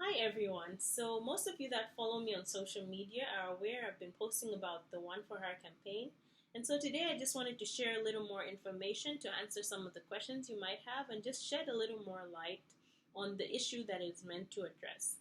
Hi everyone. So most of you that follow me on social media are aware I've been posting about the One for Her campaign. And so today I just wanted to share a little more information to answer some of the questions you might have and just shed a little more light on the issue that it's meant to address.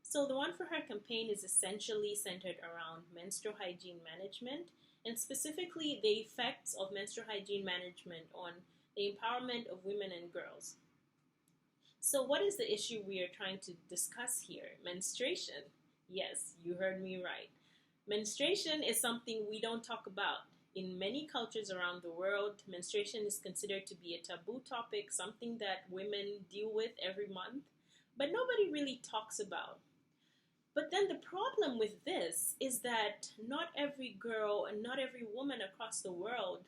So the One for Her campaign is essentially centered around menstrual hygiene management and specifically the effects of menstrual hygiene management on the empowerment of women and girls. So, what is the issue we are trying to discuss here? Menstruation. Yes, you heard me right. Menstruation is something we don't talk about. In many cultures around the world, menstruation is considered to be a taboo topic, something that women deal with every month, but nobody really talks about. But then the problem with this is that not every girl and not every woman across the world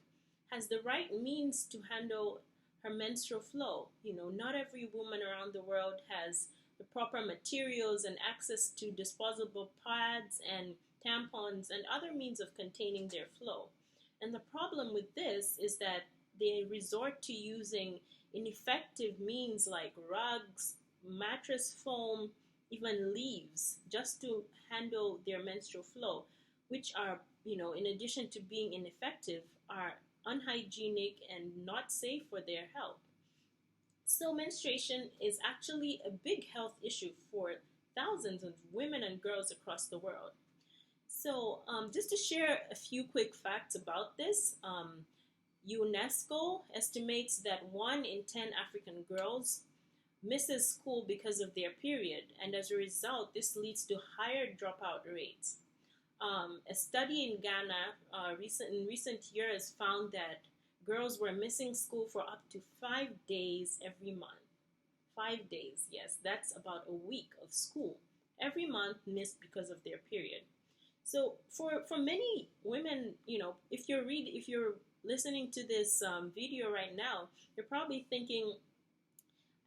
has the right means to handle her menstrual flow. Not every woman around the world has the proper materials and access to disposable pads and tampons and other means of containing their flow. And the problem with this is that they resort to using ineffective means like rugs, mattress foam, even leaves just to handle their menstrual flow, which are, in addition to being ineffective, are unhygienic and not safe for their health. So, menstruation is actually a big health issue for thousands of women and girls across the world. So, just to share a few quick facts about this, UNESCO estimates that 1 in 10 African girls misses school because of their period, and as a result, this leads to higher dropout rates. A study in Ghana in recent years found that girls were missing school for up to 5 days every month. 5 days, yes, that's about a week of school every month missed because of their period. So for many women, if you're listening to this video right now, you're probably thinking,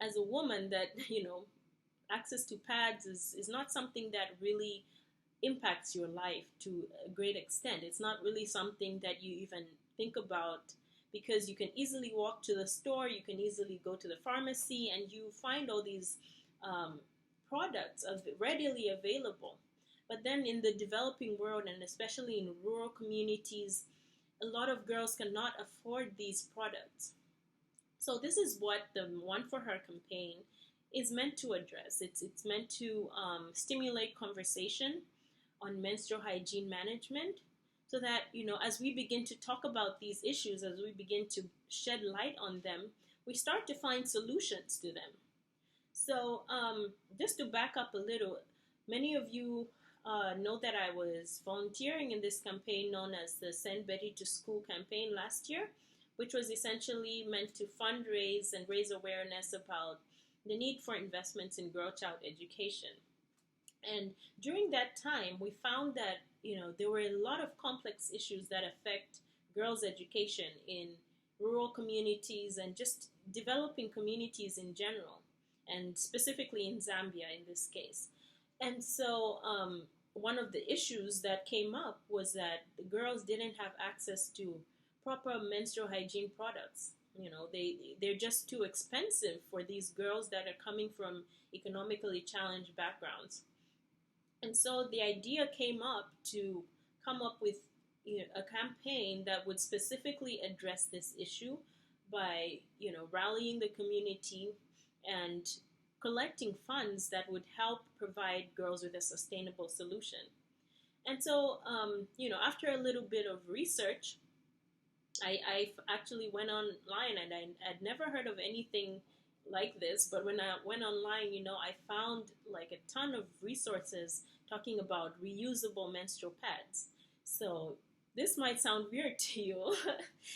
as a woman, that access to pads is not something that really impacts your life to a great extent. It's not really something that you even think about because you can easily walk to the store, you can easily go to the pharmacy, and you find all these products readily available. But then in the developing world, and especially in rural communities, a lot of girls cannot afford these products. So this is what the One for Her campaign is meant to address. It's meant to stimulate conversation on menstrual hygiene management so that, as we begin to talk about these issues, as we begin to shed light on them, we start to find solutions to them. So just to back up a little, many of you know that I was volunteering in this campaign known as the Send Betty to School campaign last year, which was essentially meant to fundraise and raise awareness about the need for investments in girl-child education. And during that time, we found that there were a lot of complex issues that affect girls' education in rural communities and just developing communities in general, and specifically in Zambia in this case. And so one of the issues that came up was that the girls didn't have access to proper menstrual hygiene products. They're just too expensive for these girls that are coming from economically challenged backgrounds. And so the idea came up to come up with a campaign that would specifically address this issue by rallying the community and collecting funds that would help provide girls with a sustainable solution. And so after a little bit of research, I actually went online, and I'd never heard of anything like this. But when I went online, I found like a ton of resources talking about reusable menstrual pads. So this might sound weird to you,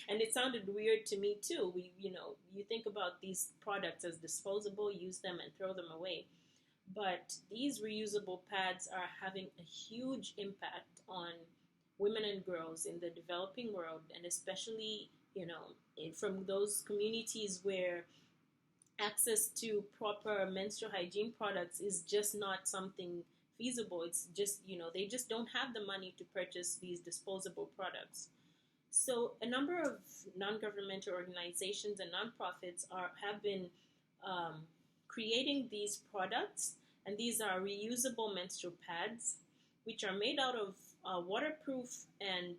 and it sounded weird to me too. You think about these products as disposable, use them and throw them away. But these reusable pads are having a huge impact on women and girls in the developing world, and especially, from those communities where access to proper menstrual hygiene products is just not something feasible. It's just, they just don't have the money to purchase these disposable products. So a number of non-governmental organizations and nonprofits have been creating these products And these are reusable menstrual pads, which are made out of waterproof and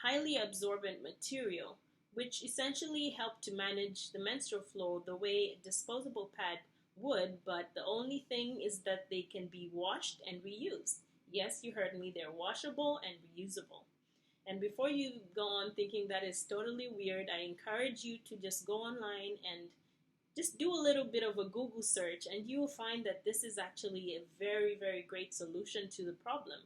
highly absorbent material, which essentially help to manage the menstrual flow the way a disposable pad would, but the only thing is that they can be washed and reused. Yes, you heard me, they're washable and reusable. And before you go on thinking that is totally weird, I encourage you to just go online and just do a little bit of a Google search, and you will find that this is actually a very, very great solution to the problem.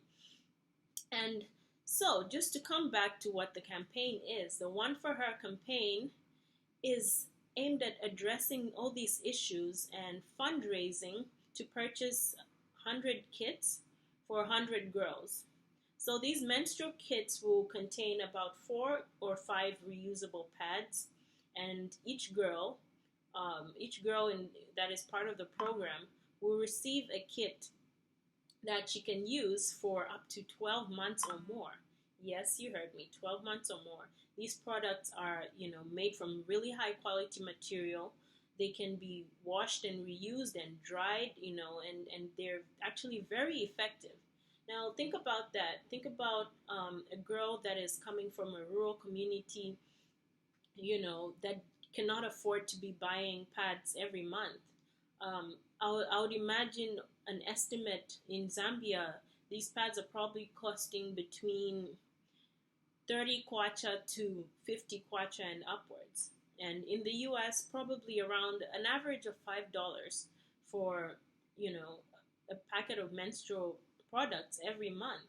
And so, just to come back to what the campaign is, the One for Her campaign is aimed at addressing all these issues and fundraising to purchase 100 kits for 100 girls. So these menstrual kits will contain about 4 or 5 reusable pads, and each girl that is part of the program will receive a kit that she can use for up to 12 months or more. Yes, you heard me, 12 months or more. These products are, made from really high quality material. They can be washed and reused and dried, and they're actually very effective. Now, think about that. Think about a girl that is coming from a rural community, that cannot afford to be buying pads every month. I would imagine an estimate in Zambia, these pads are probably costing between 30 kwacha to 50 kwacha and upwards. And in the US, probably around an average of $5 for, a packet of menstrual products every month.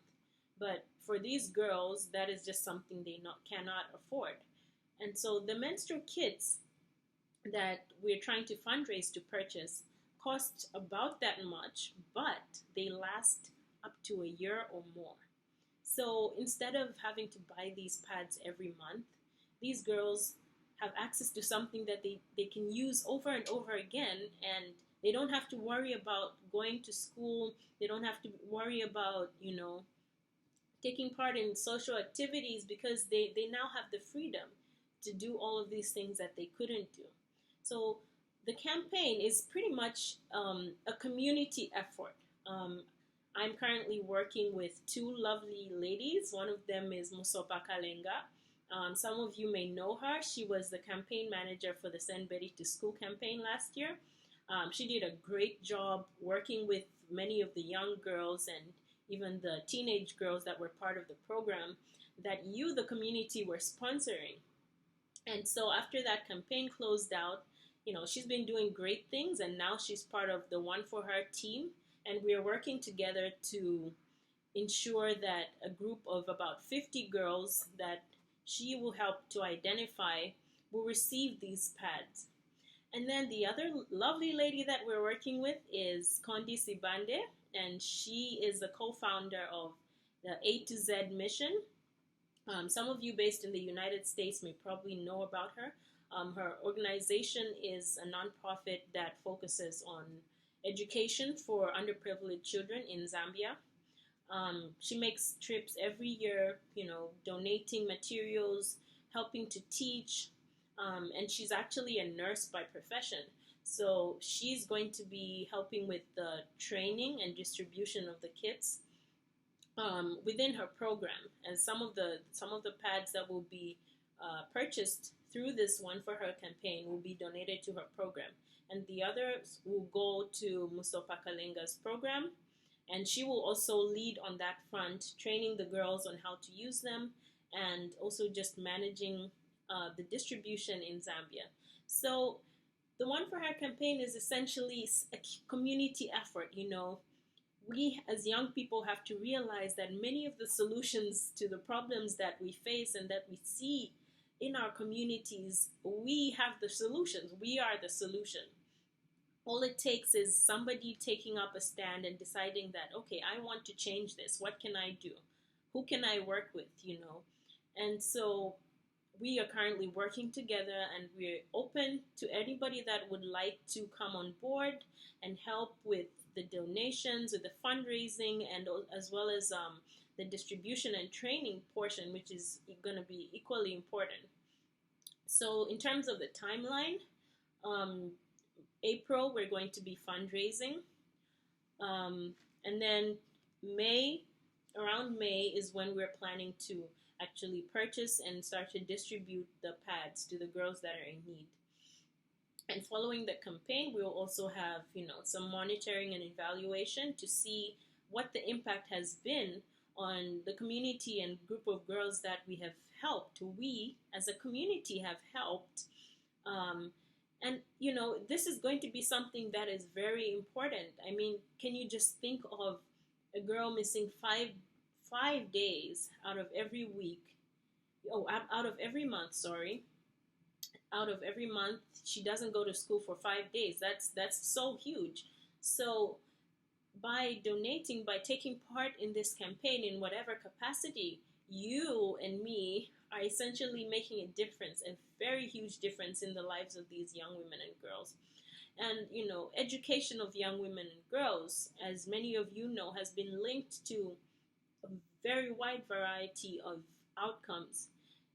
But for these girls, that is just something they cannot afford. And so the menstrual kits that we're trying to fundraise to purchase cost about that much, but they last up to a year or more. So instead of having to buy these pads every month, these girls have access to something that they can use over and over again, and they don't have to worry about going to school. They don't have to worry about, taking part in social activities, because they now have the freedom to do all of these things that they couldn't do. So the campaign is pretty much a community effort. I'm currently working with 2 lovely ladies. One of them is Musopa Kalenga. Some of you may know her. She was the campaign manager for the Send Betty to School campaign last year. She did a great job working with many of the young girls and even the teenage girls that were part of the program that you, the community, were sponsoring. And so after that campaign closed out, she's been doing great things, and now she's part of the One for Her team, and we are working together to ensure that a group of about 50 girls that she will help to identify will receive these pads. And then the other lovely lady that we're working with is Kondi Sibande, and she is the co-founder of the A to Z mission. Some of you based in the United States may probably know about her. Her organization is a nonprofit that focuses on education for underprivileged children in Zambia. She makes trips every year, donating materials, helping to teach, and she's actually a nurse by profession. So she's going to be helping with the training and distribution of the kits within her program. And some of the pads that will be purchased through this One for Her campaign will be donated to her program, and the others will go to Musopa Kalenga's program, and she will also lead on that front, training the girls on how to use them, and also just managing the distribution in Zambia. So the One for Her campaign is essentially a community effort. We as young people have to realize that many of the solutions to the problems that we face and that we see in our communities, we have the solutions. We are the solution. All it takes is somebody taking up a stand and deciding that, okay, I want to change this. What can I do? Who can I work with, And so we are currently working together, and we're open to anybody that would like to come on board and help with the donations, with the fundraising, and as well as the distribution and training portion, which is going to be equally important. So in terms of the timeline, April, we're going to be fundraising. And then May, around May is when we're planning to actually purchase and start to distribute the pads to the girls that are in need. And following the campaign, we'll also have, some monitoring and evaluation to see what the impact has been on the community and group of girls that we have helped. We, as a community, have helped. And this is going to be something that is very important. I mean, can you just think of a girl missing five days out of every week? Oh, out of every month. Sorry, out of every month she doesn't go to school for 5 days. That's so huge. So by donating, by taking part in this campaign in whatever capacity, you and me are essentially making a difference, a very huge difference in the lives of these young women and girls. And education of young women and girls, as many of you know, has been linked to a very wide variety of outcomes.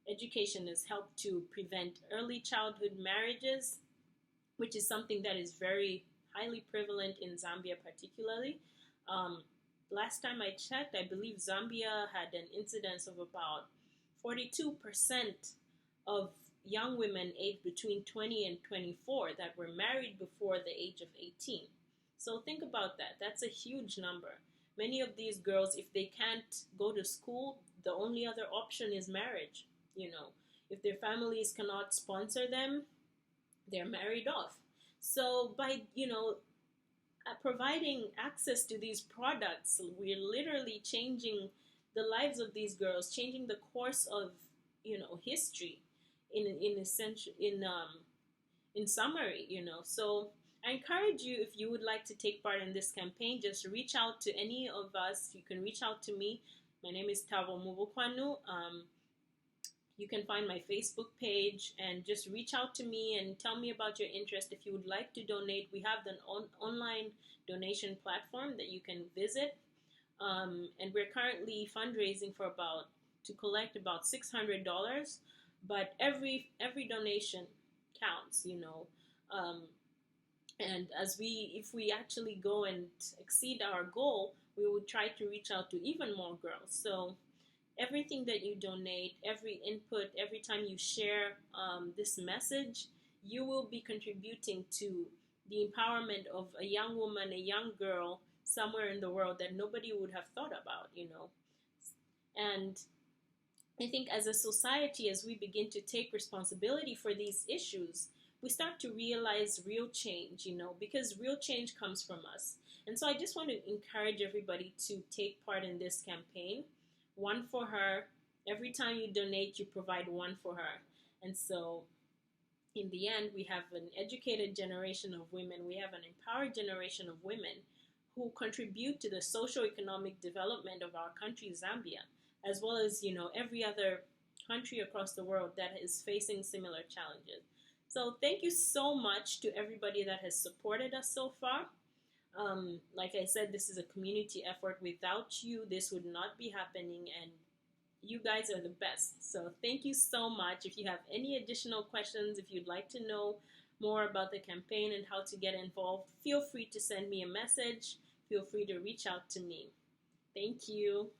Education has helped to prevent early childhood marriages, which is something that is very highly prevalent in Zambia, particularly. Last time I checked, I believe Zambia had an incidence of about 42% of young women aged between 20 and 24 that were married before the age of 18. So think about that. That's a huge number. Many of these girls, if they can't go to school, the only other option is marriage. If their families cannot sponsor them, they're married off. So by providing access to these products, we're literally changing the lives of these girls, changing the course of history in essential in summary. So I encourage you, if you would like to take part in this campaign, just reach out to any of us. You can reach out to me. My name is Tavo Mubukwanu. You can find my Facebook page and just reach out to me and tell me about your interest. If you would like to donate, we have an online donation platform that you can visit. And we're currently fundraising to collect about $600. But every donation counts, and if we actually go and exceed our goal, we will try to reach out to even more girls. So everything that you donate, every input, every time you share this message, you will be contributing to the empowerment of a young woman, a young girl somewhere in the world that nobody would have thought about. And I think as a society, as we begin to take responsibility for these issues, we start to realize real change, because real change comes from us. And so I just want to encourage everybody to take part in this campaign. One for Her. Every time you donate, you provide one for her. And so in the end, we have an educated generation of women. We have an empowered generation of women who contribute to the socio-economic development of our country, Zambia, as well as, every other country across the world that is facing similar challenges. So thank you so much to everybody that has supported us so far. Like I said, this is a community effort. Without you, this would not be happening, and you guys are the best. So thank you so much. If you have any additional questions, if you'd like to know more about the campaign and how to get involved, feel free to send me a message. Feel free to reach out to me. Thank you.